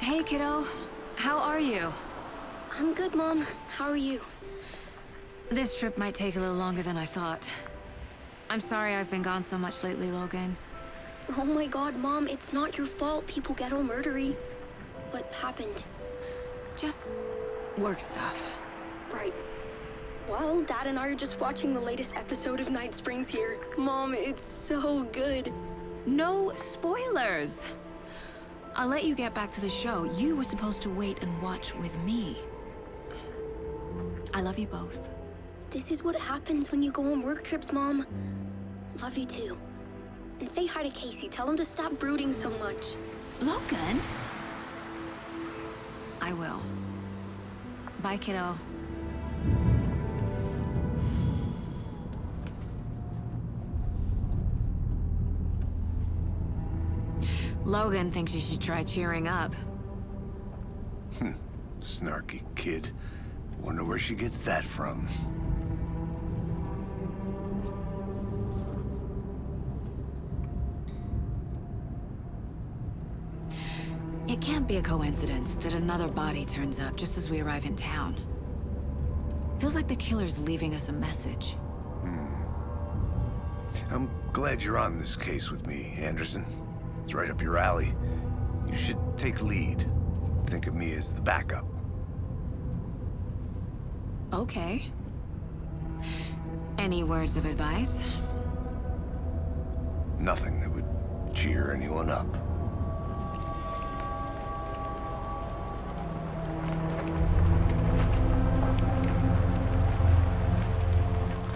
Hey, kiddo. How are you? I'm good, Mom. How are you? This trip might take a little longer than I thought. I'm sorry I've been gone so much lately, Logan. Oh my god, Mom, it's not your fault people get all murdery. What happened? Just work stuff. Right. Well, Dad and I are just watching the latest episode of Night Springs here. Mom, it's so good. No spoilers! I'll let you get back to the show. You were supposed to wait and watch with me. I love you both. This is what happens when you go on work trips, Mom. Love you too. And say hi to Casey. Tell him to stop brooding so much. Logan? I will. Bye, kiddo. Logan thinks you should try cheering up. Snarky kid. Wonder where she gets that from. It can't be a coincidence that another body turns up just as we arrive in town. Feels like the killer's leaving us a message. I'm glad you're on this case with me, Anderson. It's right up your alley. You should take lead. Think of me as the backup. Okay. Any words of advice? Nothing that would cheer anyone up.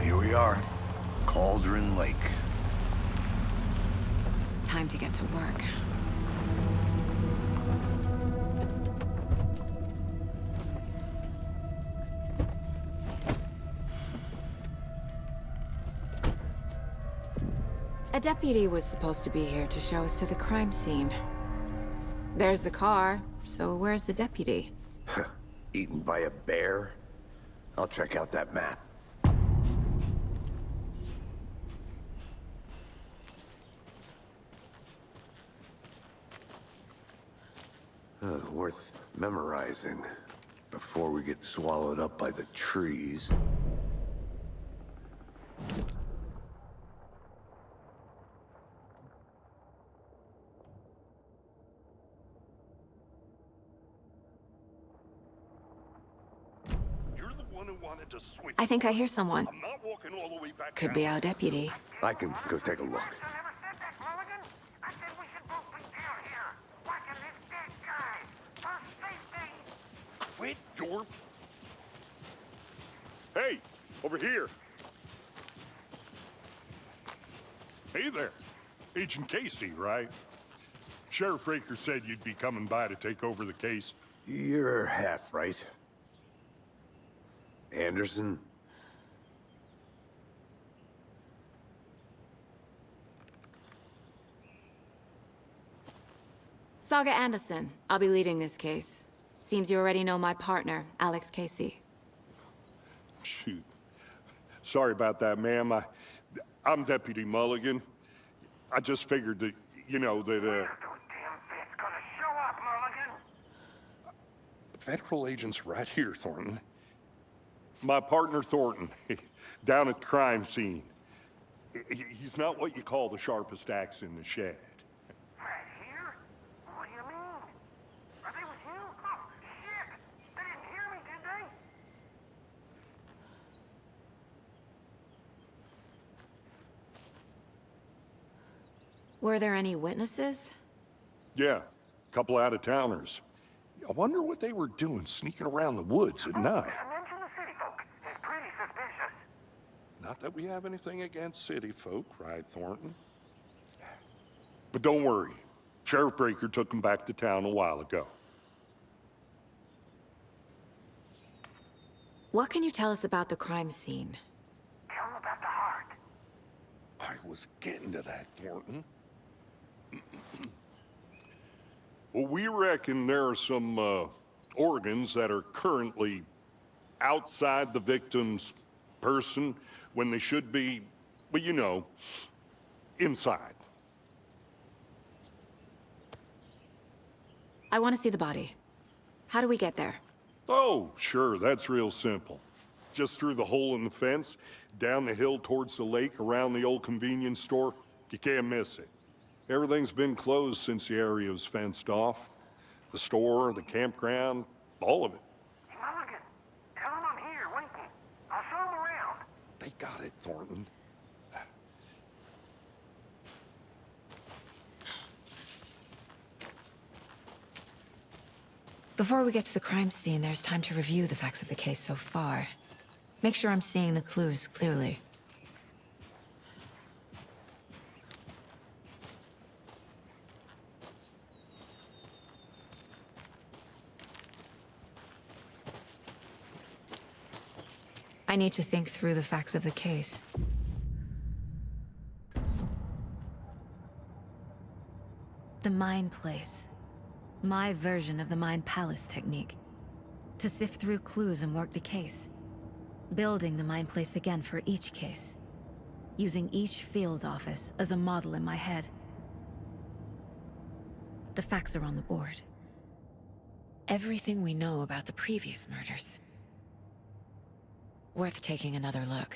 Here we are. Cauldron Lake. Time to get to work. A deputy was supposed to be here to show us to the crime scene. There's the car, so where's the deputy? Eaten by a bear? I'll check out that map. Worth memorizing before we get swallowed up by the trees. You're the one who wanted to switch. I think I hear someone. I'm not walking all the way back Could down. be our deputy. I can go take a look. Quit your... Hey, over here. Hey there. Agent Casey, right? Sheriff Breaker said you'd be coming by to take over the case. You're half right. Anderson? Saga Anderson. I'll be leading this case. Seems you already know my partner, Alex Casey. Shoot. Sorry about that, ma'am. I'm Deputy Mulligan. I just figured that, you know, that, Those damn vets gonna show up, Mulligan. Federal agent's right here, Thornton. My partner, Thornton, down at the crime scene. He's not what you call the sharpest axe in the shed. Right here? What do you mean? Are they with you? Oh, shit! They didn't hear me, did they? Were there any witnesses? Yeah, a couple out-of-towners. I wonder what they were doing sneaking around the woods at night. Mention the city folk. It's pretty suspicious. Not that we have anything against city folk, right, Thornton? But don't worry. Sheriff Breaker took them back to town a while ago. What can you tell us about the crime scene? Tell them about the heart. I was getting to that, Thornton. Well, we reckon there are some organs that are currently outside the victim's person when they should be, well, you know, inside. I want to see the body. How do we get there? Oh, sure, that's real simple. Just through the hole in the fence, down the hill towards the lake, around the old convenience store. You can't miss it. Everything's been closed since the area was fenced off. The store, the campground, all of it. Hey, Mulligan, tell him I'm here waiting. I'll show him around. They got it, Thornton. Before we get to the crime scene, there's time to review the facts of the case so far. Make sure I'm seeing the clues clearly. I need to think through the facts of the case. The Mind Place. My version of the Mind Palace technique. To sift through clues and work the case. Building the Mind Place again for each case. Using each field office as a model in my head. The facts are on the board. Everything we know about the previous murders. Worth taking another look.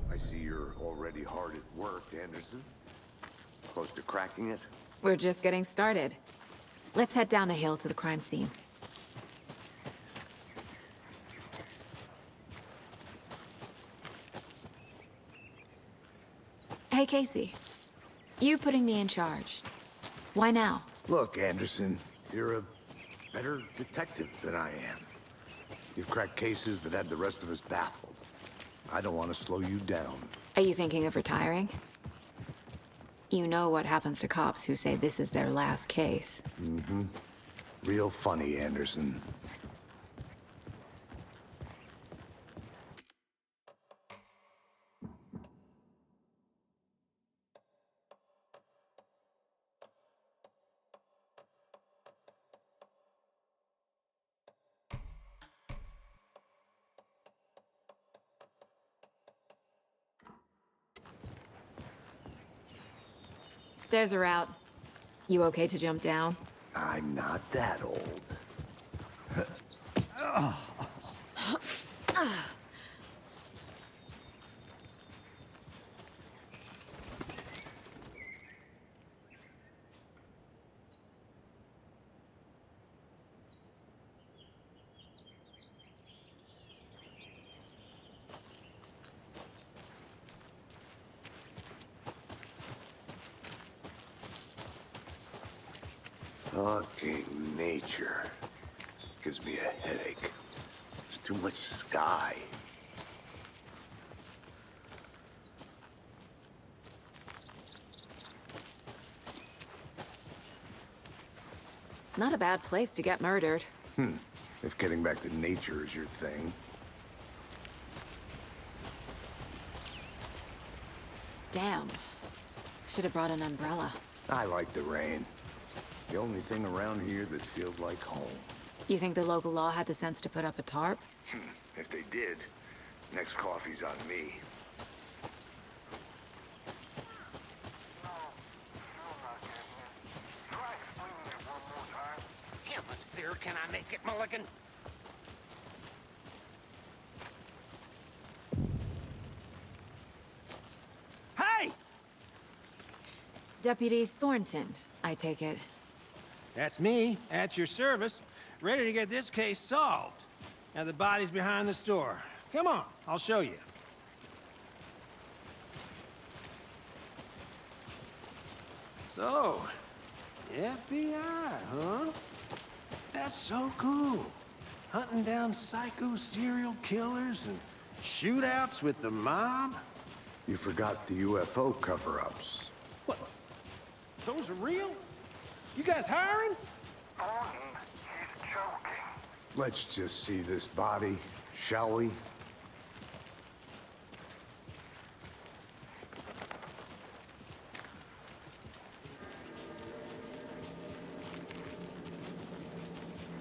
I see you're already hard at work, Anderson. Close to cracking it? We're just getting started. Let's head down the hill to the crime scene. Hey, Casey. You putting me in charge. Why now? Look, Anderson, you're a better detective than I am. You've cracked cases that had the rest of us baffled. I don't want to slow you down. Are you thinking of retiring? You know what happens to cops who say this is their last case. Mm-hmm. Real funny, Anderson. Stairs are out. You okay to jump down? I'm not that old. Fucking nature. Gives me a headache. There's too much sky. Not a bad place to get murdered. If getting back to nature is your thing. Damn. Should have brought an umbrella. I like the rain. The only thing around here that feels like home. You think the local law had the sense to put up a tarp? If they did, next coffee's on me. No, still not getting it. Try explaining it one more time. How much clearer can I make it, Mulligan? Hey! Deputy Thornton, I take it. That's me, at your service, ready to get this case solved. Now the body's behind the store. Come on, I'll show you. So, FBI, huh? That's so cool. Hunting down psycho serial killers and shootouts with the mob? You forgot the UFO cover-ups. What? Those are real? You guys hiring? Thornton, he's joking. Let's just see this body, shall we?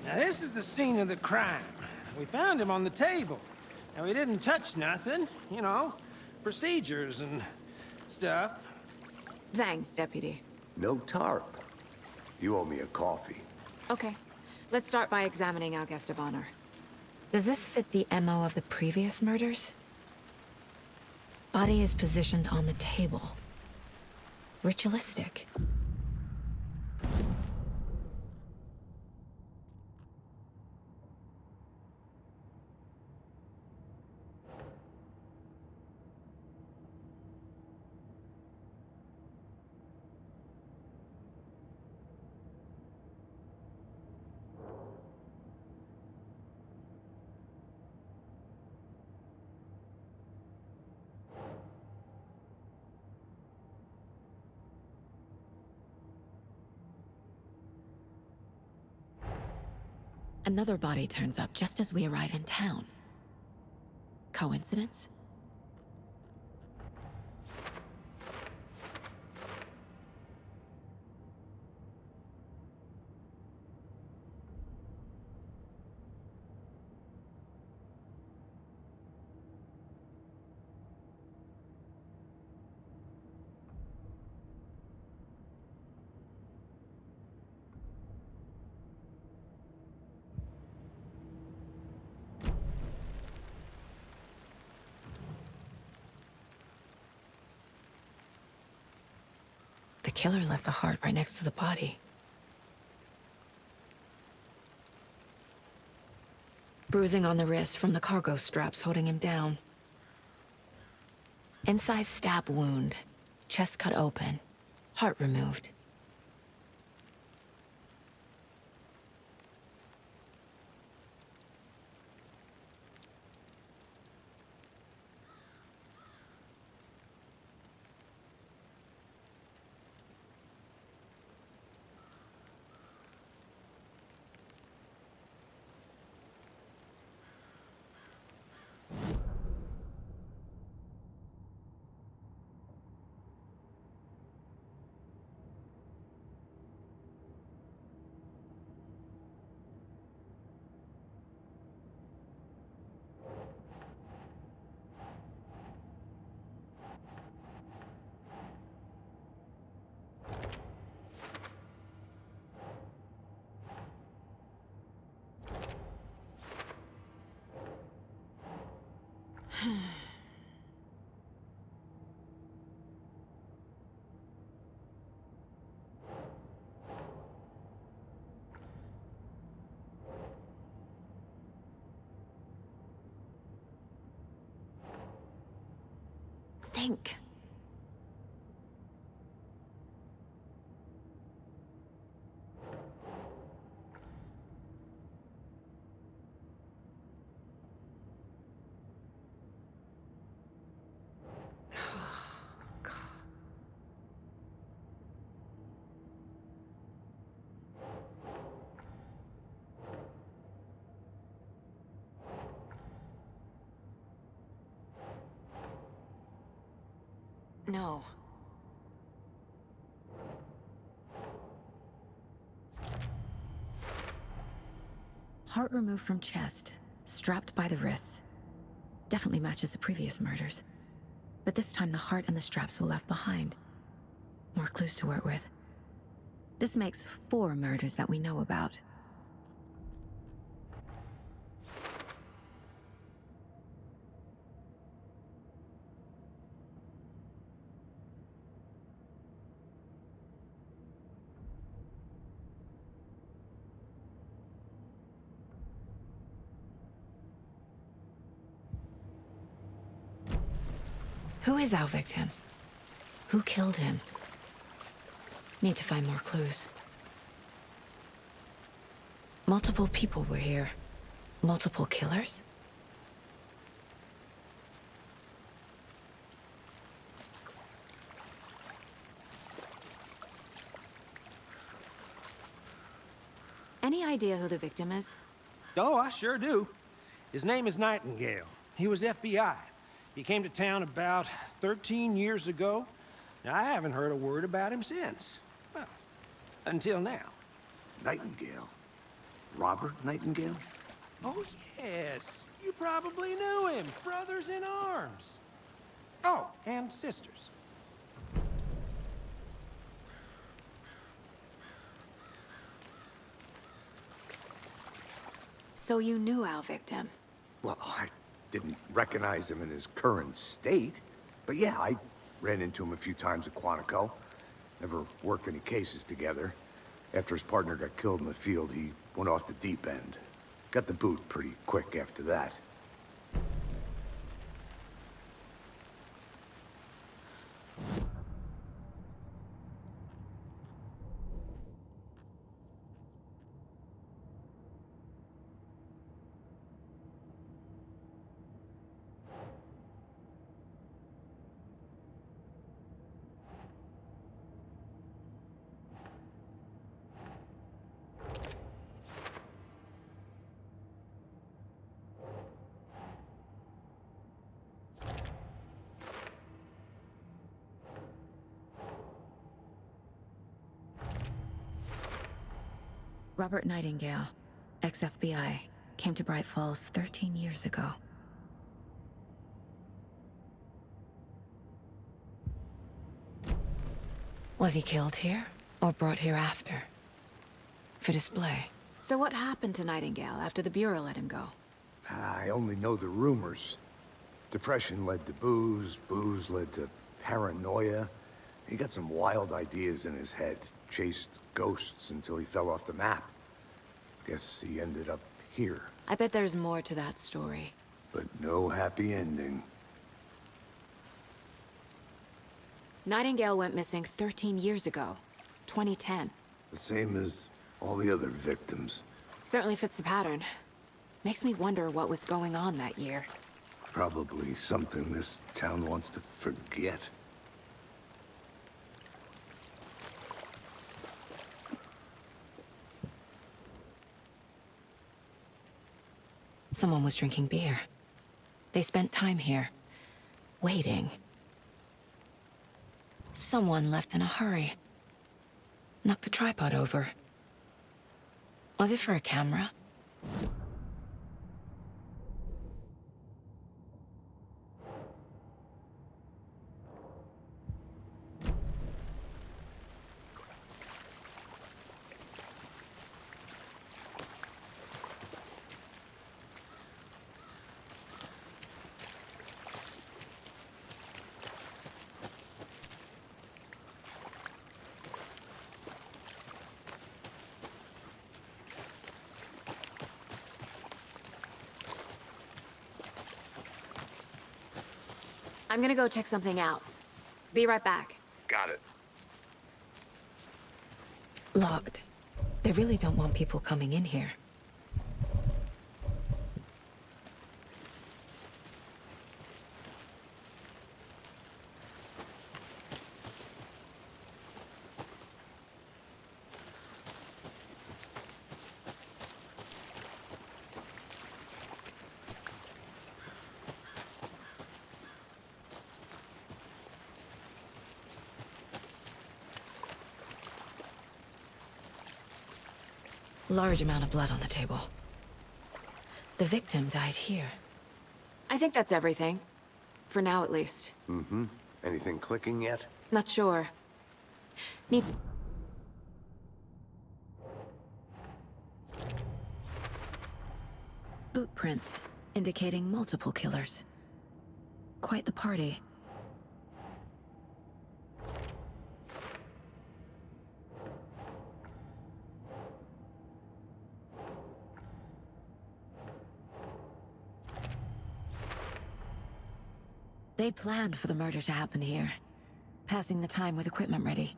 Now this is the scene of the crime. We found him on the table. Now we didn't touch nothing, you know, procedures and stuff. Thanks, Deputy. No tarp. You owe me a coffee. Okay. Let's start by examining our guest of honor. Does this fit the MO of the previous murders? Body is positioned on the table. Ritualistic. Another body turns up just as we arrive in town. Coincidence? The killer left the heart right next to the body. Bruising on the wrist from the cargo straps holding him down. Incised stab wound, chest cut open, heart removed. Think. No. Heart removed from chest, strapped by the wrists. Definitely matches the previous murders. But this time the heart and the straps were left behind. More clues to work with. This makes 4 murders that we know about. Who is our victim? Who killed him? Need to find more clues. Multiple people were here. Multiple killers? Any idea who the victim is? Oh, I sure do. His name is Nightingale. He was FBI. He came to town about 13 years ago. Now, I haven't heard a word about him since. Well, until now. Nightingale? Robert Nightingale? Oh, yes. You probably knew him. Brothers in arms. Oh, and sisters. So you knew our victim? Well, I didn't recognize him in his current state. But yeah, I ran into him a few times at Quantico. Never worked any cases together. After his partner got killed in the field, he went off the deep end. Got the boot pretty quick after that. Robert Nightingale, ex-FBI, came to Bright Falls 13 years ago. Was he killed here, or brought here after? For display. So what happened to Nightingale after the Bureau let him go? I only know the rumors. Depression led to booze, booze led to paranoia. He got some wild ideas in his head, chased ghosts until he fell off the map. Guess he ended up here. I bet there's more to that story. But no happy ending. Nightingale went missing 13 years ago, 2010. The same as all the other victims. Certainly fits the pattern. Makes me wonder what was going on that year. Probably something this town wants to forget. Someone was drinking beer. They spent time here, waiting. Someone left in a hurry. Knocked the tripod over. Was it for a camera? I'm gonna go check something out. Be right back. Got it. Locked. They really don't want people coming in here. Large amount of blood on the table. The victim died here. I think that's everything. For now, at least. Anything clicking yet? Not sure. Need... boot prints, indicating multiple killers. Quite the party. They planned for the murder to happen here, passing the time with equipment ready.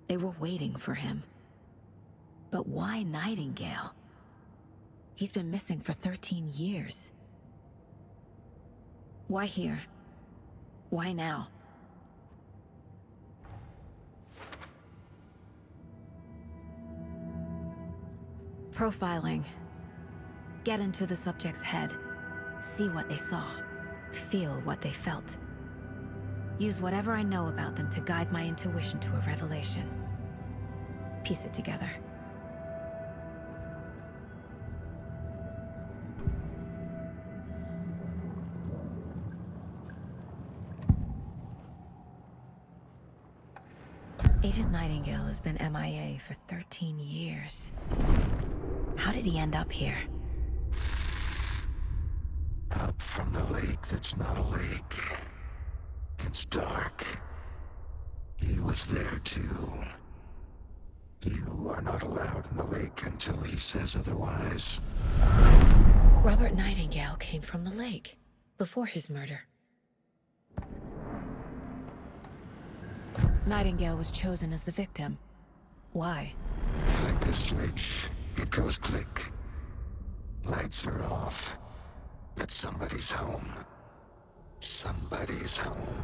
They were waiting for him. But why Nightingale? He's been missing for 13 years. Why here? Why now? Profiling. Get into the subject's head. See what they saw. Feel what they felt. Use whatever I know about them to guide my intuition to a revelation. Piece it together. Agent Nightingale has been MIA for 13 years. How did he end up here? Up from the lake that's not a lake. It's dark. He was there too. You are not allowed in the lake until he says otherwise. Robert Nightingale came from the lake, before his murder. Nightingale was chosen as the victim. Why? Flick the switch, it goes click. Lights are off. But somebody's home. Somebody's home.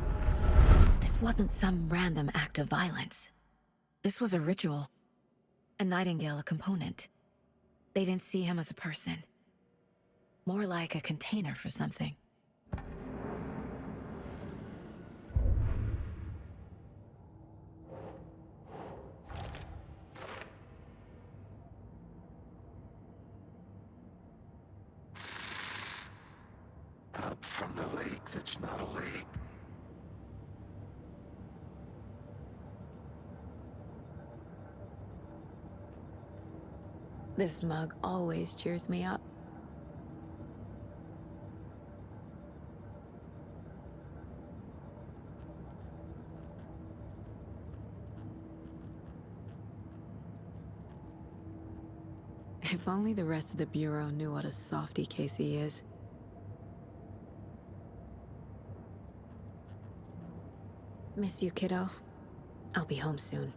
This wasn't some random act of violence. This was a ritual. And Nightingale a component. They didn't see him as a person. More like a container for something. Up from the lake that's not a lake. This mug always cheers me up. If only the rest of the Bureau knew what a softy Casey is. Miss you, kiddo. I'll be home soon.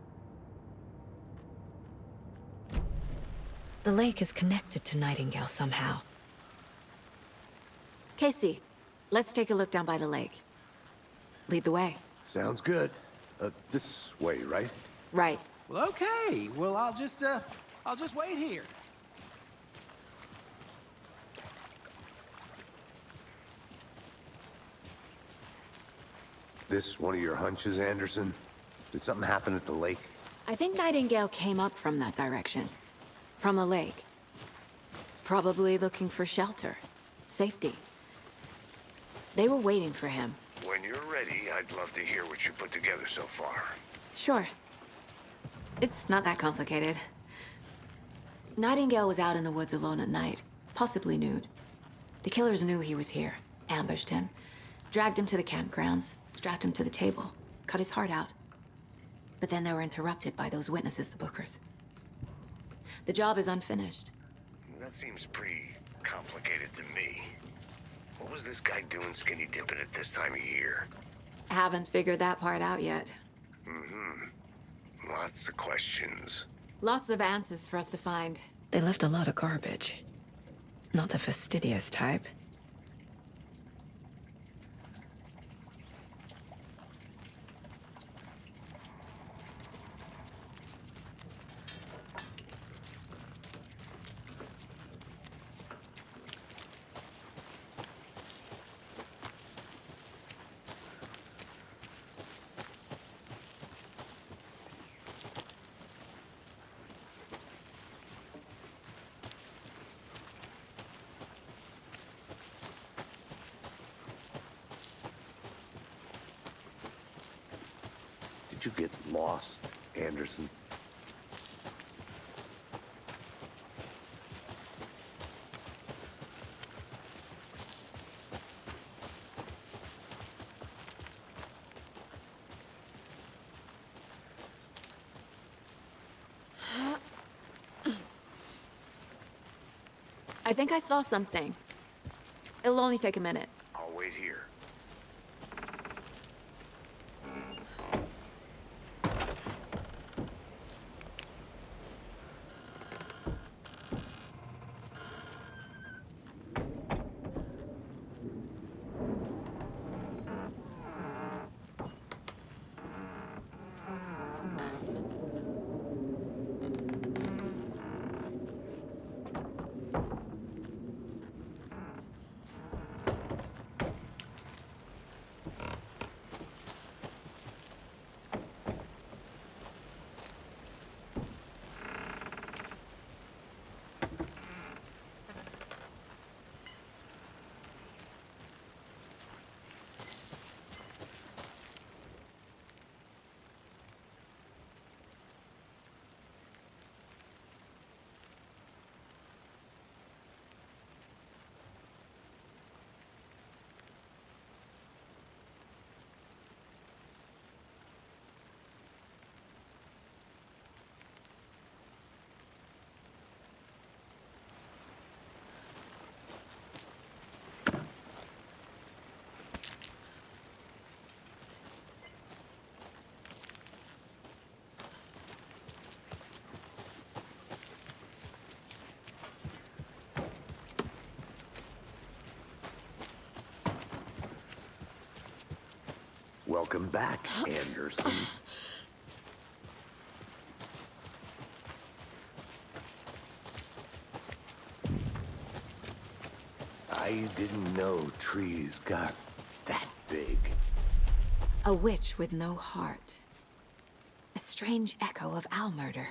The lake is connected to Nightingale somehow. Casey, let's take a look down by the lake. Lead the way. Sounds good. This way, right? Right. Well, okay. Well, I'll just wait here. This one of your hunches, Anderson? Did something happen at the lake? I think Nightingale came up from that direction. From the lake. Probably looking for shelter. Safety. They were waiting for him. When you're ready, I'd love to hear what you put together so far. Sure. It's not that complicated. Nightingale was out in the woods alone at night, possibly nude. The killers knew he was here, ambushed him, dragged him to the campgrounds, strapped him to the table, cut his heart out. But then they were interrupted by those witnesses, the Bookers. The job is unfinished. That seems pretty complicated to me. What was this guy doing skinny dipping at this time of year? Haven't figured that part out yet. Lots of questions. Lots of answers for us to find. They left a lot of garbage. Not the fastidious type. How'd you get lost, Anderson? I think I saw something. It'll only take a minute. I'll wait here. Welcome back, Anderson. I didn't know trees got that big. A witch with no heart. A strange echo of owl murder.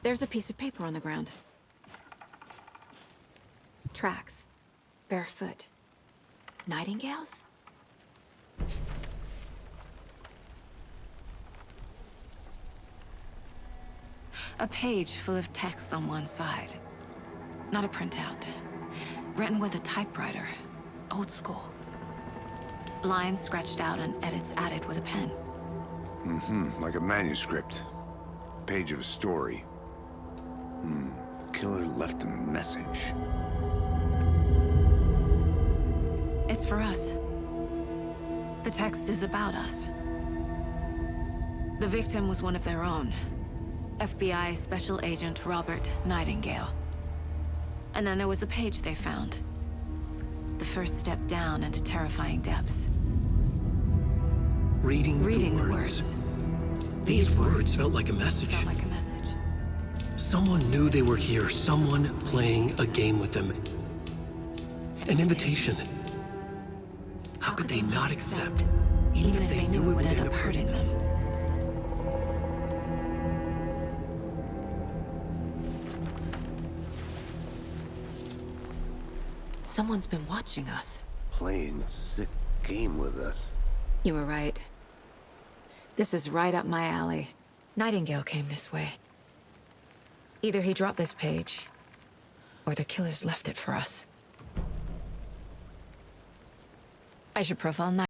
There's a piece of paper on the ground. Tracks. Barefoot. Nightingales? A page full of text on one side. Not a printout. Written with a typewriter. Old school. Lines scratched out and edits added with a pen. Like a manuscript. Page of a story. Killer left a message. It's for us. The text is about us. The victim was one of their own. FBI Special Agent Robert Nightingale. And then there was the page they found. The first step down into terrifying depths. Reading the words. These words felt like a message. Felt like a message. Someone knew they were here, someone playing a game with them. An invitation. How could they not accept, even if they knew it would end up hurting them? Someone's been watching us. Playing a sick game with us. You were right. This is right up my alley. Nightingale came this way. Either he dropped this page, or the killers left it for us. I should profile Nightingale.